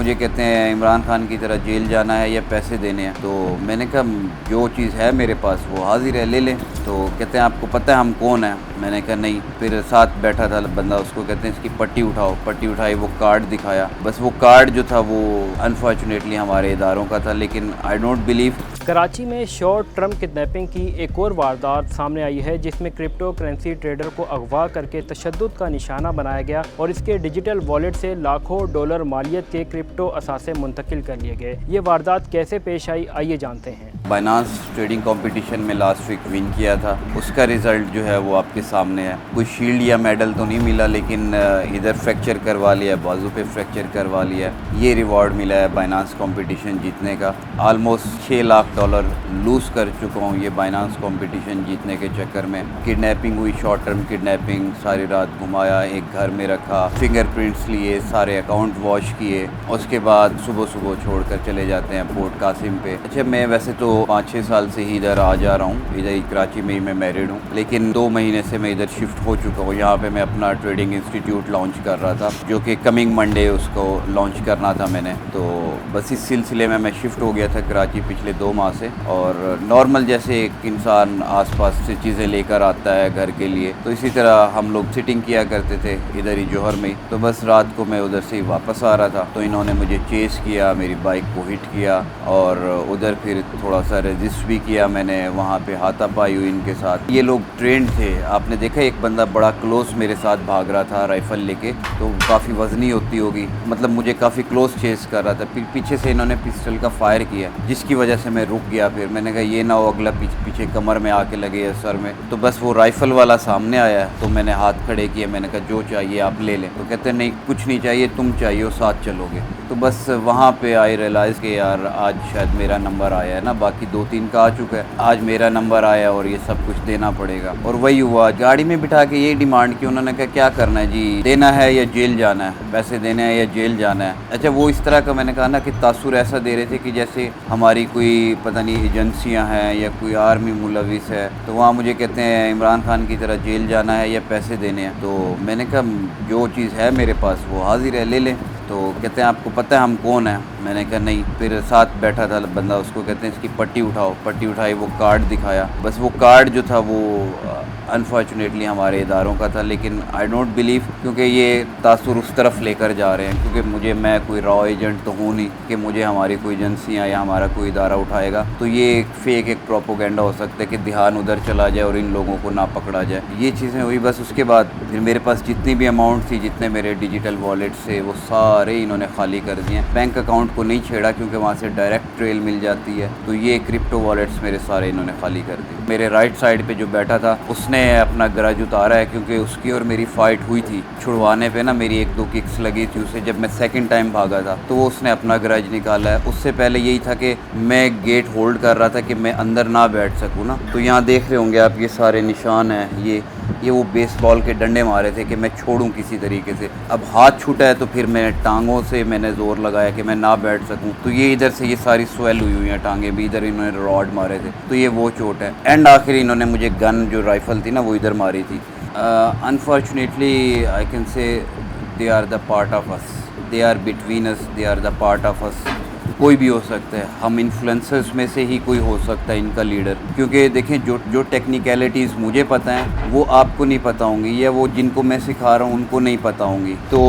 मुझे कहते हैं इमरान खान की तरह जेल जाना है या पैसे देने हैं। तो मैंने कहा जो चीज़ है मेरे पास वो हाजिर है, ले लें। तो कहते हैं आपको पता है हम कौन हैं? मैंने कहा नहीं। फिर साथ बैठा था बंदा, उसको कहते हैं इसकी पट्टी उठाओ। पट्टी उठाई, वो कार्ड दिखाया। बस वो कार्ड जो था वो अनफॉर्चुनेटली हमारे इदारों का था, लेकिन आई डोंट बिलीव। कराची में शॉर्ट टर्म किडनैपिंग की एक और वारदात सामने आई है, जिसमें क्रिप्टो करेंसी ट्रेडर को अगवा करके तशद्दुद का निशाना बनाया गया और इसके डिजिटल वॉलेट से लाखों डॉलर मालियत के क्रिप्टो असासे मुंतकिल कर लिए गए। ये वारदात कैसे पेश आई, आइए जानते हैं। बाइनांस ट्रेडिंग कंपटीशन में लास्ट वीक विन किया था, उसका रिजल्ट जो है वो आपके सामने है। कोई शील्ड या मेडल तो नहीं मिला, लेकिन इधर फ्रैक्चर करवा लिया, बाजू पे फ्रैक्चर करवा लिया। ये रिवॉर्ड मिला है बाइनांस कंपटीशन जीतने का। ऑलमोस्ट 6 लाख डॉलर लूज़ कर चुका हूँ ये बाइनांस कंपटीशन जीतने के चक्कर में। किडनैपिंग हुई, शॉर्ट टर्म किडनैपिंग, सारी रात घुमाया, एक घर में रखा, फिंगरप्रिंट्स लिए, सारे अकाउंट वॉश किए, उसके बाद सुबह सुबह छोड़कर चले जाते हैं पोर्ट कासिम पे। अच्छा, मैं वैसे तो 5-6 साल से ही इधर आ जा रहा हूँ, इधर ही कराची में ही मैं मैरिड हूँ, लेकिन 2 महीने से मैं इधर शिफ्ट हो चुका हूँ। यहाँ पे मैं अपना ट्रेडिंग इंस्टीट्यूट लॉन्च कर रहा था, जो कि कमिंग मंडे उसको लॉन्च करना था मैंने। तो बस इस सिलसिले में मैं शिफ्ट हो गया था कराची पिछले 2 माह से। और नॉर्मल जैसे एक इंसान आसपास से चीज़ें लेकर आता है घर के लिए, तो इसी तरह हम लोग सिटिंग किया करते थे इधर ही जौहर में। तो बस रात को मैं उधर से ही वापस आ रहा था, तो इन्होंने मुझे चेस किया, मेरी बाइक को हिट किया और उधर फिर थोड़ा सा रेजिस्ट भी किया मैंने। वहाँ पे हाथापाई हुई इनके साथ। ये लोग ट्रेंड थे, आपने देखा एक बंदा बड़ा क्लोज मेरे साथ भाग रहा था राइफल लेके, तो काफ़ी वजनी होती होगी, मतलब मुझे काफ़ी क्लोज चेस कर रहा था। फिर पीछे से इन्होंने पिस्टल का फायर किया, जिसकी वजह से मैं रुक गया। फिर मैंने कहा ये ना हो अगला पीछे कमर में आके लगे या सर में। तो बस वो राइफल वाला सामने आया, तो मैंने हाथ खड़े किए, मैंने कहा जो चाहिए आप ले लें। तो कहते नहीं कुछ नहीं चाहिए, तुम चाहिए हो, साथ चलोगे। तो बस वहाँ पे आई रियलाइज़ कि यार आज शायद मेरा नंबर आया है ना, बाकी 2-3 का आ चुका है, आज मेरा नंबर आया और ये सब कुछ देना पड़ेगा। और वही हुआ, गाड़ी में बिठा के यही डिमांड की उन्होंने। कहा क्या करना है जी, देना है या जेल जाना है, पैसे देने हैं या जेल जाना है। अच्छा, वो इस तरह का मैंने कहा ना कि तासुर ऐसा दे रहे थे कि जैसे हमारी कोई पता नहीं एजेंसियां हैं या कोई आर्मी मुलविस है। तो वहाँ मुझे कहते हैं इमरान खान की तरह जेल जाना है या पैसे देने हैं। तो मैंने कहा जो चीज़ है मेरे पास वो हाजिर है, ले लें। तो कहते हैं आपको पता है हम कौन हैं? मैंने कहा नहीं। फिर साथ बैठा था बंदा, उसको कहते हैं इसकी पट्टी उठाओ। पट्टी उठाई, वो कार्ड दिखाया। बस वो कार्ड जो था वो अनफॉर्चुनेटली हमारे इदारों का था, लेकिन आई डोंट बिलीव, क्योंकि ये तासुर उस तरफ लेकर जा रहे हैं। क्योंकि मैं कोई रॉ एजेंट तो हूँ नहीं कि मुझे हमारी कोई एजेंसियाँ या हमारा कोई इदारा उठाएगा। तो ये एक फेक एक प्रोपोगेंडा हो सकता है कि ध्यान उधर चला जाए और इन लोगों को ना पकड़ा जाए। ये चीज़ें हुई। बस उसके बाद फिर मेरे पास जितनी भी अमाउंट थी, जितने मेरे डिजिटल वॉलेट से, वो सारे इन्होंने खाली कर दिए। बैंक अकाउंट को नहीं छेड़ा क्योंकि वहाँ से डायरेक्ट ट्रेल मिल जाती है। तो ये क्रिप्टो वॉलेट्स मेरे सारे इन्होंने खाली कर दिए। मेरे राइट साइड पे जो बैठा था उसने अपना गरज उतारा है, क्योंकि उसकी और मेरी फाइट हुई थी। छुड़वाने पे ना मेरी 1-2 किक्स लगी थी उसे, जब मैं सेकंड टाइम भागा था, तो वो उसने अपना गरज निकाला है। उससे पहले यही था कि मैं गेट होल्ड कर रहा था कि मैं अंदर ना बैठ सकूँ ना। तो यहाँ देख रहे होंगे आप, ये सारे निशान हैं। ये वो बेसबॉल के डंडे मारे थे कि मैं छोड़ूं किसी तरीके से। अब हाथ छूटा है तो फिर मैं टांगों से मैंने ज़ोर लगाया कि मैं ना बैठ सकूं। तो ये इधर से ये सारी स्वेल हुई हैं टांगे भी, इधर इन्होंने रॉड मारे थे, तो ये वो चोट है। एंड आखिर इन्होंने मुझे गन जो राइफ़ल थी ना वो इधर मारी थी। Unfortunately I can say they are the part of us, they are between us, they are the part of us. कोई भी हो सकता है, हम इन्फ्लुएंसर्स में से ही कोई हो सकता है इनका लीडर। क्योंकि देखें जो टेक्निकलिटीज़ मुझे पता हैं वो आपको नहीं पता होंगी, या वो जिनको मैं सिखा रहा हूँ उनको नहीं पता होंगी। तो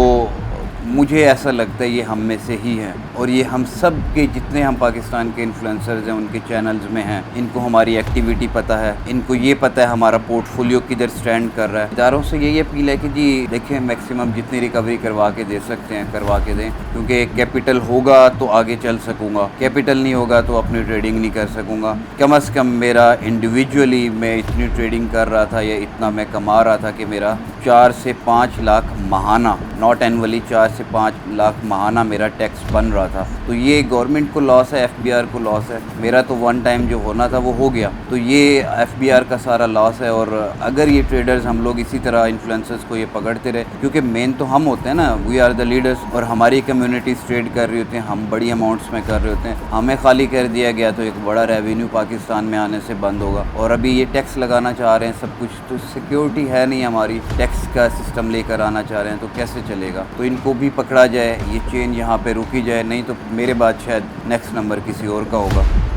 मुझे ऐसा लगता है ये हम में से ही है, और ये हम सब के जितने हम पाकिस्तान के इन्फ्लुएंसर्स हैं उनके चैनल्स में हैं, इनको हमारी एक्टिविटी पता है, इनको ये पता है हमारा पोर्टफोलियो किधर स्टैंड कर रहा है। इदारों से यही अपील है कि जी देखें, मैक्सिमम जितनी रिकवरी करवा के दे सकते हैं करवा के दें, क्योंकि कैपिटल होगा तो आगे चल सकूँगा, कैपिटल नहीं होगा तो अपनी ट्रेडिंग नहीं कर सकूँगा। कम से कम मेरा इंडिविजुअली मैं इतनी ट्रेडिंग कर रहा था या इतना मैं कमा रहा था कि मेरा 4 से 5 लाख महाना, नॉट एनुअली, 4 से 5 लाख महाना मेरा टैक्स बन रहा था। तो ये गवर्नमेंट को लॉस है, एफबीआर को लॉस है। मेरा तो वन टाइम जो होना था वो हो गया, तो ये एफबीआर का सारा लॉस है। और अगर ये ट्रेडर्स हम लोग इसी तरह इन्फ्लुएंसर्स को ये पकड़ते रहे, क्योंकि मेन तो हम होते हैं ना, वी आर द लीडर्स, और हमारी कम्युनिटीज ट्रेड कर रही होती हैं, हम बड़ी अमाउंट्स में कर रहे होते हैं। हमें खाली कर दिया गया तो एक बड़ा रेवेन्यू पाकिस्तान में आने से बंद होगा। और अभी ये टैक्स लगाना चाह रहे हैं सब कुछ, तो सिक्योरिटी है नहीं हमारी, टैक्स का सिस्टम लेकर आना चाह रहे हैं, तो कैसे चलेगा। तो इनको भी अभी पकड़ा जाए, ये चेन यहाँ पे रुकी जाए, नहीं तो मेरे बाद शायद नेक्स्ट नंबर किसी और का होगा।